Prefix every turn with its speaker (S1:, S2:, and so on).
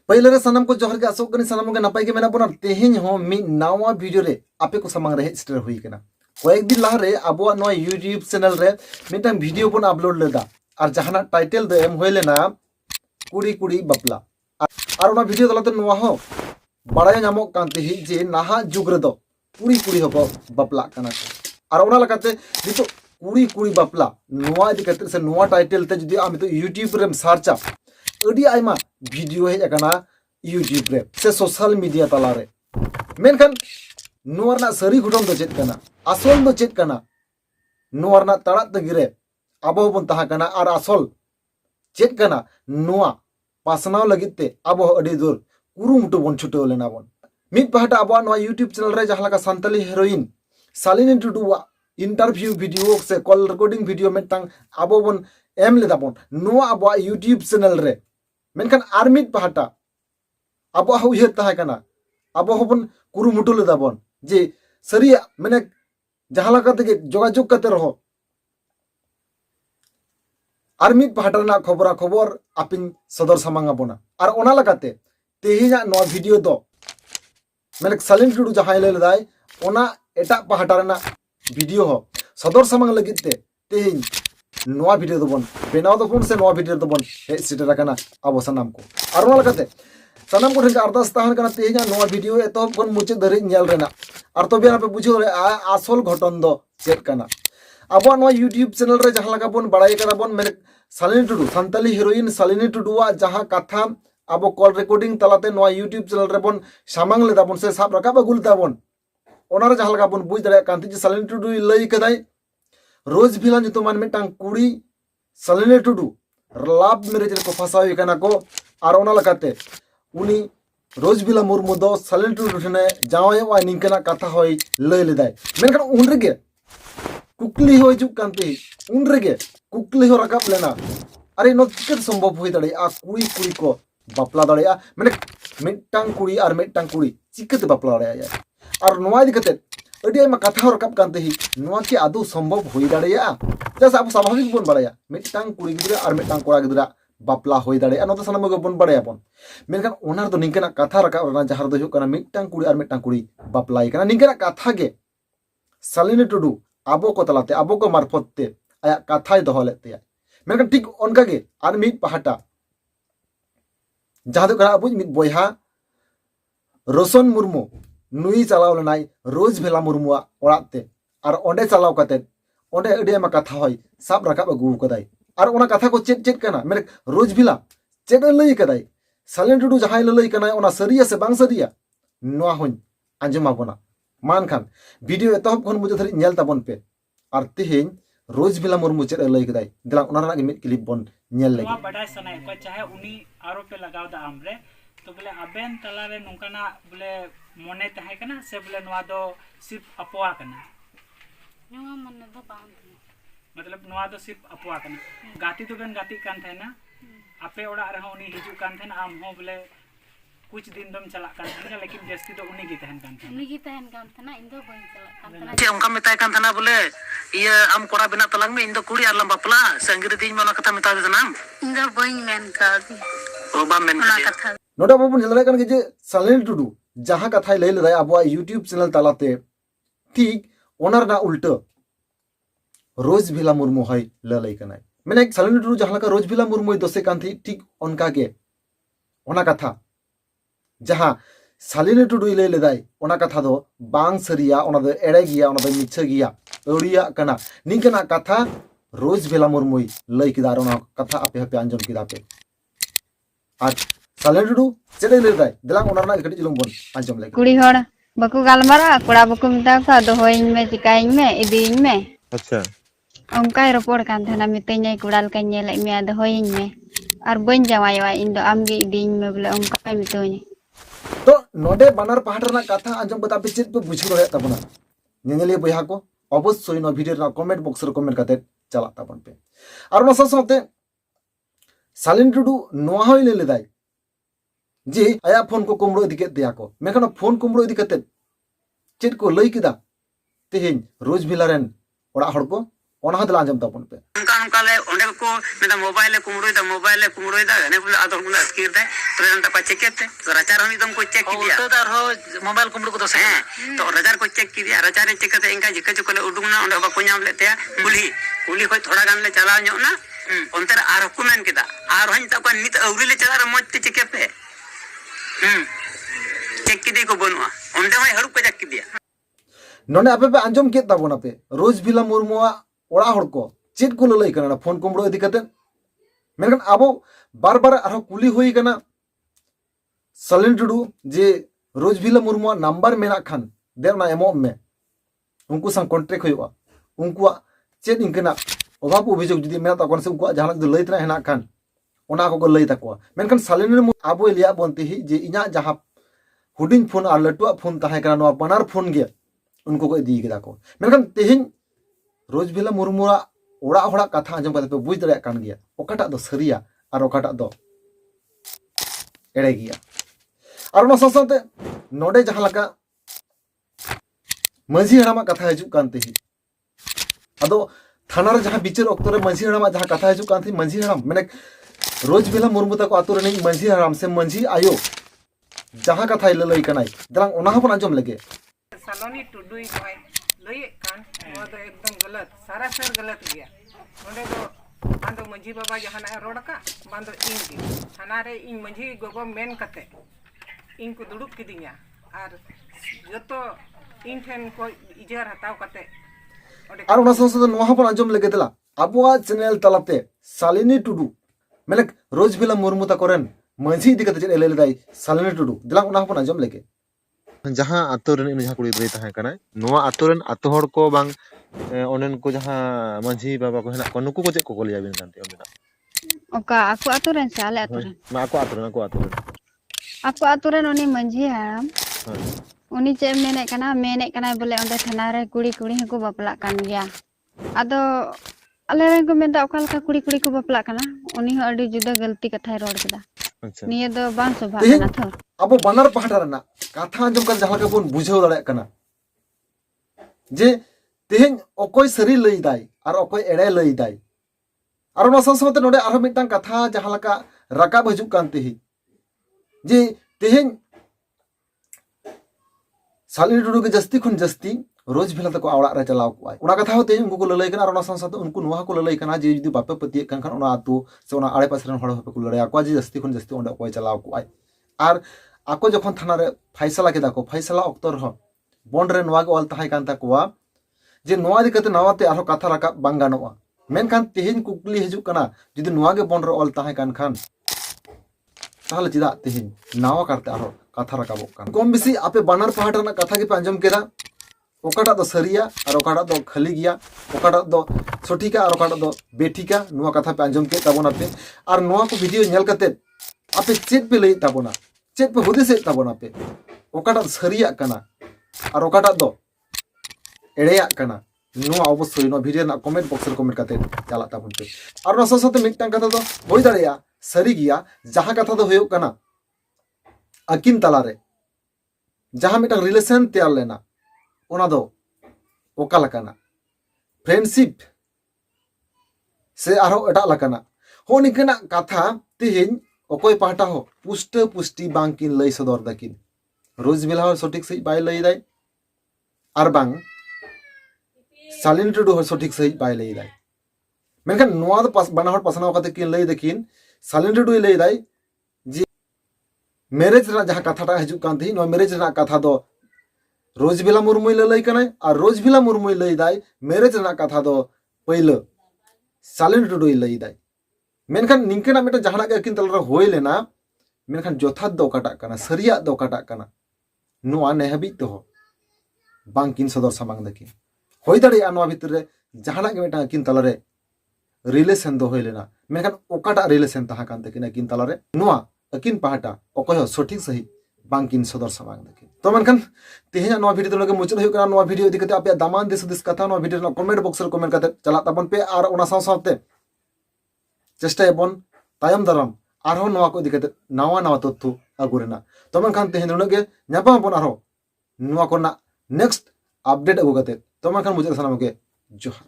S1: पहले रे सनम को जोहर के आसोक कनी सनम के नपाय के मेना बोना तेहेन हो मी नावा वीडियो रे आपे को सामांग रे स्टेर हुई केना कয়েক दिन लाहा रे आबो नो यूट्यूब चैनल रे मिटन वीडियो बन अपलोड लेदा और जहाना टाइटल दे एम होय लेना कुड़ी कुड़ी बपला और ओना वीडियो तलाते नोवा हो बाड़ाय नामक कांति ही जे नाहा जुग रे दो कुड़ी कुड़ी हो बपला कना और ओना लगाते जितो कुड़ी कुड़ी बपला नोवा इदी कते से नोवा टाइटल ते जदी आम तो यूट्यूब रे सर्चा अडी आयमा वीडियो है एकना यूट्यूब रे से सोशल मीडिया तला रे मेनखान नोरना सरी घटन दो चेत कना आसल दो चेत कना नोरना तड़ा तगिरे आबो बन तहा कना और आसल चेत कना नोआ पासनाव लगिते आबो अडी दूर कुरुमुटु बन छुटो लेना बन मिट पहाटा आबो नोआ यूट्यूब चैनल रे जहां लगा संताली हीरोइन सालिनी टुडुआ इंटरव्यू वीडियो से कॉल रिकॉर्डिंग वीडियो में तंग आबो बन एम लेदा बन नोआ आबो यूट्यूब चैनल रे मेनखान आर मिट पहाटा आबो उयहर तहा कना आबो हबन कुरुमुटु लेदा बन जे सरिया मैंने जहां लगा तक जोगाजोग करते रहो और मिट पहाटा ना खबरा खबर आपिन सदर सामांगा बोना और ओना लगाते तेहिना नो वीडियो दो मैंने सालिन टुडू जहां ले लेदाय ओना एटा पहाटा ना वीडियो हो सदर सामांग लगिते तेहिन नोआ वीडियो दो बन बेनाव दो फोन से नोआ वीडियो दो बन हे सिटर कना आबो सनाम को और ओना लगाते सनाम को ठेका अरदास ताहन कना तेहिना नोआ वीडियो एतहब खन मुचे धरि नेल रेना और तबे आपे बुझो रे आसल घटन दो चेक कना आबो नोआ यूट्यूब चैनल रे जहां लगा बोन बड़ाई करा बोन मेरे सालिनी टुडू संताली हीरोइन सालिनी टुडुआ जहां कथा आबो कॉल रिकॉर्डिंग तलाते नोआ यूट्यूब चैनल रे बोन सामांग लेदा बोन से साब रकाब अगुल दा बोन ओना रे जहां लगा बोन बुझ दरे कांति जे सालिनी टुडू लई कदाय रोज भिला नितुमान मिटांग कुड़ी सालिनी टुडू लाभ मैरिज रे को फसावे कना को और ओना लगाते उनी रोज भिला मुर्मु दो सालिनी टुडू ठने जावाय वा निंकना कथा होय लई लेदाय मेनखान उन रेगे कुकली हो जुक कांति उन रेगे कुकली हो रकाब लेना अरे नो चिकन संभव होई दड़े आ कुड़ी कुड़ी को बापला दड़े आ माने मिटांग कुड़ी और मिटांग कुड़ी चिकते बापला दड़े आ और नोआ दिखते अडी आयमा कथा रकाब कांति ही नोआ के आदौ संभव होई दड़े आ जैसे आप स्वाभाविक बन बड़ाया मिटांग कुड़ी गिदरा और मिटांग कोड़ा गिदरा बापला होई दड़े आ नो तो सनम के बन बड़ाया बन मेनखान ओनार दो निंकना कथा रकाब ना जहार दो हुयो कना मिटांग कुड़ी और मिटांग कुड़ी बापलाई कना निंकना कथा गे सालिनी टुडू आबो को तलाते आबो को मार्फत ते आया कथाय दोहो लेते मेनखान ठीक उनका गे और मिट पहाटा जहां दो कना अबुज मिट बोयहा रोशन मुर्मू नुई चलाव लेनाय रोज भेला मुर्मुआ ओड़ाते और ओंडे चलाव कते ओंडे अडी आयमा कथा होय साब रकाब अगु कदाय और ओना कथा को चेक चेक कना मेरे रोज भिला चेक लई कदाय सालिनी टुडू जहां लई कना ओना सरिया से बांग सरिया नोआ होय आंजमा बोना मान खान वीडियो एतहब खन मुझे धरि नेल ताबन पे और तेहेन रोज भिला मुर्मू चेक लई कदाय दिला ओना रना मिट क्लिप बन नेल लगी
S2: नोआ बडाय सनाय को चाहे उनी आरो पे लगाव दा हमरे तो बोले अबेन तला रे नुकाना बोले मोने तहे कना से बोले नोआ दो सिर्फ अपवा कना
S3: नोआ मन दो बांध
S2: मतलब नोआ दो सिर्फ अपवा कना गाती तो बेन गाती कान थे ना आपे ओड़ा रहा उनी हिजू कान थे आम हो बोले कुछ दिन दम चला कान थे लेकिन जस्ती तो उनी गी तहन कान थे
S3: उनी गी तहन कान थे ना इंदो बइन चला कान थे
S4: जे उनका मिताय कान था ना बोले ये आम कोड़ा बिना तलांग में इंदो कुड़ी आलम बापला संगरी दिन में कथा मिता दे ना
S3: इंदो बइन मेन का दी
S4: ओ बा मेन
S3: कथा
S1: नोटा बाबू जलरे कन जे सालिनी टुडू जहां कथा लई लेदाय आबो यूट्यूब चैनल तलाते ठीक ओनर ना उल्टो रोज भिला मुर्मू होय लई कनाय मैंने सालिनी टुडू जहां का रोज भिला मुर्मू दोसे कांथी ठीक उनका के ओना कथा जहां सालिनी टुडू लई लेदाय ओना कथा दो बांग सरिया ओना दो एड़े गिया ओना दो मिच्छा गिया अड़िया कना निंकना कथा रोज भिला मुर्मू लई किदा ओना कथा आपे आपे आंजम किदा पे आज सालिनी टुडू चेडे लेदाय दिला ओना रना कटी जुलुम बन आंजम ले
S5: कुड़ी होड़ बकु गालमारा कोड़ा बकु मिता का दोहोइन में चिकाइन में इदिन में
S6: अच्छा
S5: उनका रोपड़ कान थाना मितैनै कुड़ाल कन्या ले में दोहोइन में और बन जावायवा इन दो आमगे इदिन में बोले उनका मितोनी
S1: तो नोडे बानर पहाड़ ना कथा आंजम बता पे चेत पे बुझो रहे तबना नेनेले बया को अवश्य नो वीडियो ना कमेंट बॉक्स रे कमेंट करते चला तबन पे और ना साथे सालिनी टुडू नोआ होय ले लेदाय जे आया फोन को कुमड़ो इदी के दिया को मेखन फोन कुमड़ो इदी कते चेत को लई किदा तेहेन रोज भिला रेन ओड़ा हड़ को ona ha dela anjom tabon pe
S4: उनका ले ओंडे को मेरा मोबाइल ले कुमरोइदा ने बोले आदर मुला स्किर दे तो रंता को चेक करते तो रचार हनी तुम को चेक किया तो दर हो मोबाइल कुमरो को तो सही तो रचार को चेक किया रचार चेक करते इनका जिका जो कोले उडुंगना ओंडे बा को नाम लेते कुली कोई थोड़ा गान ले चला न्यो ना ओंतर आर को मेन किदा आर हन ता को नित अवरी ले चला मत चेक पे चेक किदी को बनवा ओंडे में हरु को चेक किया
S1: नोने आपे पे अंजम के tabon ape रोज भिला मुर्मुआ ओड़ा हड़ को चेट को लई kana फोन कुमरो इदी कते मेनखान आबो बार बार आरो कुली हुई kana सलिन टुडू जे रोज भिला मुर्मुआ नंबर मेना खान दे ना एमो में उनको संग कॉन्ट्रैक्ट हुआ उनको चेट इनकना अभाव अभियोग जुदी मेना तकोन से उनको जहां लई तना हेना खान ओना को लई तको मेनखान सलिन आबो लिया बनती ही जे इना जहां हुडिंग फोन और लटुआ फोन ताहे kana नो बनार फोन गे उनको को इदी केदा को मेनखान तेहिन रोज भिला मुर्मुआ ओड़ा होड़ा कथा आंजम करते पे बुझ दड़े कान गया ओकाटा दो सरिया और ओकाटा दो एड़े गया और ओना साथे नोडे जहां लगा मझी हड़ामा कथा हजु कानते ही अदो थाना रे जहां बिचार ओक्तो रे मझी हड़ामा जहां कथा हजु कानते मझी हड़ाम माने रोज भिला मुर्मु तको आतु रे मझी हड़ाम से मझी आयो जहां कथा लई कनाई दरंग ओना हपन आंजम लगे
S6: सलोनी टुडुई भाई लई कान वो तो एकदम गलत सारा सर गलत गया ओंडे दो बांदो मंझी बाबा जहाना रोड का बांदो इन की थाना रे इन मंझी गोगो मेन कते इन को दुड़ुब किदिया और जतो इन ठेन को इजार हटाव कते
S1: और ओना साथे नोहा हपन आंजम लगे देला आबुआ चैनल तलाते सालिनी टुडू माने रोज भिला मुर्मु तकोरेन मंझी इदी कते जे लेदाई सालिनी टुडू दिला ओना हपन आंजम लगे
S7: जहां आतो रन जहां कुड़ी रे ताहे कना नोआ आतो रन आतो हड़ को बांग ओनेन को जहां मंझी बाबा को हेना को नुकु को चे को लिया बिन कांते ओनेना
S5: ओका aku aturan se ale aturan
S7: मा को आतो run
S5: aku aturan oni manji haram uni che menek kana bole onde thana re kuri ko bapalak kan gya ado ale ren ko menda okal ka kuri ko bapalak kana uni ho adi juda galti kathay rod keda
S7: अच्छा
S5: niya do bang sobha
S1: तेहिन
S5: kana thor
S1: अब बानर पहाड़ रना कथा आंजम कर जहां बन बुझाव दाड़े कना जे तेहिन अकोय सरी लई दाय और अकोय एड़े लई दाय और ओना साथे नोडे आरो मिटांग कथा जहां लका राकाब हजु कानते ही जे तेहिन सालिनी टुडू के जस्ती खुन जस्ती रोज भिला तको आवड़ा रे चलाव को ओना कथा होते उनको को ललई कना और ओना साथे उनको नुहा को ललई कना जे जदी बापे पतिये कान खान ओना आतु से ओना आड़े पास रन हड़ होपे को लड़ाया को जे जस्ती खुन जस्ती ओंडे कोय चलाव को और आको जखन थाना रे फैसला केदा को फैसला अक्तर हो बॉन्ड रे नवा के ऑल ताहाय कान ताकोवा जे नवा दि कते नवाते आरो कथा राका बांग गानोआ मेनखान तेहिन कुकली हिजु कना जदि नवा के बॉन्ड रे ऑल ताहाय कान खान ताहले चिदा तेहिन नवा करते आरो कथा राका बक कान कम बेसी आपे बानर पहाड़ ना कथा के पे अंजम केदा ओकाटा दो सरिया और ओकाटा दो खाली गया ओकाटा दो सठिका और ओकाटा दो बेठिका नवा कथा पे अंजम के ताबोना पे और नवा को वीडियो नेल कते आपे चेक पे लई ताबोना चेक पे हुदिस ताबोना पे ओकाटा सरिया कना और ओकाटा दो एड़ेया कना नुआ अवश्य नो वीडियो ना कमेंट बॉक्स रे कमेंट कते चला ताबोन पे और नसा साथे मिटटां कथा दो होई दाड़िया सरी गया जहां कथा दो होयो कना अकिन तला रे जहां मिटटां रिलेशन तैयार लेना ओना दो ओका लकाना फ्रेंडशिप से आरो एटा लकाना हो निकना कथा तिहिन ओकोय पाटा हो पुष्ट पुष्टि बांग किन लई सदर दकिन रोज भिला हो सठिक सही बाय लई दाय आर बांग सालिनी टुडू हो सठिक सही बाय लई दाय मेनखान नोआ दो बाना हर पसनाव कते किन लई दकिन सालिनी टुडू लई दाय जे मैरिज रा जहां कथाटा हजु कान थी नो मैरिज रा कथा दो रोज भिला मुर्मुई लई कनाय और रोज भिला मुर्मुई लई दाय मैरिज रा कथा दो पहिले सालिनी टुडू लई दाय मेनखान निंकना मेटा जहाना के किन तलरा होय लेना मेनखान जोथात दो काटा कना सरिया दो काटा कना नुआ ने हबी तो बांग किन सदर सामांग दकी होय दाड़ी अनवा भीतर रे जहाना के मेटा किन तलरे रिलेशन दो होय लेना मेनखान ओकाटा रिलेशन तहा कान दकी किन तलरे नुआ अकिन पहाटा ओकोय सठिक सही बांग किन सदर सामांग दकी तो मेनखान तेहेना नुआ वीडियो लगे मुचद होय कना नुआ वीडियो इदी कते आपे दामान दिस कथा नुआ वीडियो ना कमेंट बॉक्स रे कमेंट कते चला ताबन पे और ओना साथे चेष्टा बन तायम दाराम आरो नवा को इदी कते नवा नवा तथ्य अगुरेना तो मेनखान तेहेन नुनगे न्यापा बन आरो नवा को ना नेक्स्ट अपडेट अगु कते तो मेनखान मुझे सनाम के जोहार।